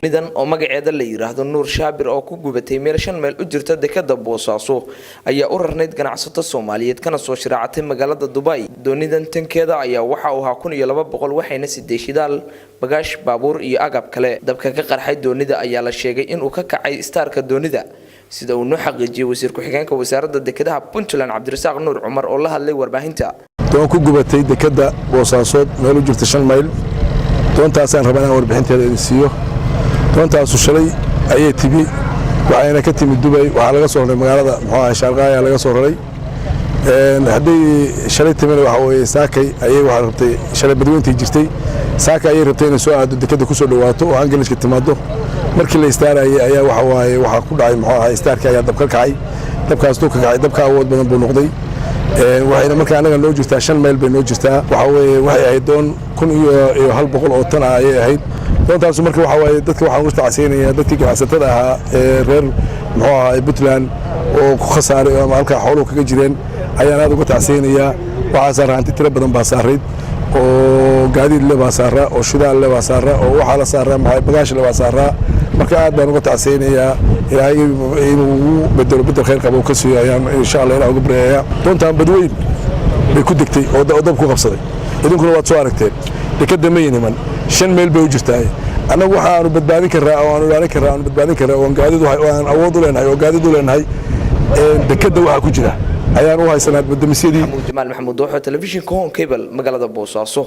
nidan oo magaceeda la yiraahdo Nuur Shaabir oo ku gubatay meel 5 mayl u jirta dekada Boosaaso ayaa u rarnayd ganacsato Soomaaliyeed kana soo shiraacatay magaalada Dubai. Doonidan tankeeda ayaa waxa uu ahaa 1200 waxayna sidee shidaal bagaash baabuur iyo agab kale. Dabka ka qarxay doonida ayaa la sheegay in uu ka kacay istaarka doonida sida uu noo xaqiijiyay wasiir ku xigeenka wasaaradda dekadaha Puntland Cabdirasaaq Nuur Cumar oo la hadlay warbaahinta. doon ku gubatay dekada Boosaaso meel u jirta 5 mayl doontaasaan rabaa warbixinteeda in siiyo doontaas shalay ayay tibi waxayna ka timid Dubai waxa laga soo raray magaalada Sharqaa laga soo raray hadii shalay timid waxa way saakay ayay waxa rabtay shalay badweyntii jirtay saakay ayay rabtay inay soo aado dekada ku soo dhawaato oo Ingiriiska timaado markii la istaarayay ayaa waxa ku dhacay istaarka ayaa dab ka kacay dabkaas uu ka kacay dabka awood badan buu noqday waxayna markaa anaga noo jirtaa 5 mayl bay noo jirtaa waxay ahayd doon 1,100 oo tan ayay ahayd doontaas markaa dadka waxaan u tacsiinayaa dadkii ganacsatada ahaa reer Puntland oo ku khasaaray ama halka xoolo kaga jireen ayaan aad uga tacsiinayaa waxa saaraanti tiro badan baa saareed oo gaadiid le baa saara oo shidaal le baa saara oo waxa la saara bagaash le baa saara marka aad baan uga tacsiinayaa ilaahay inuu bedelo khayr qabo ka soo ayaan insha Allah ilaahay ugu bareeyaa doontaan badweyn bay ku degtay oo dab ku qabsaday idinkuna waad soo aragteen dekada Mayniman 5 mayl bay u jirtaa anagu waxa aanu badbaadin karaa oo aanu ilaalin karaa oo badbaadin karaa oo gaadiid waxaan awood u leenahay oo gaadiid u leenahay dekada waxa ku jira ayaan u haysanaa badamisyadii Jamaal Maxamuud oo telefishinka Home Cable magaalada Boosaaso.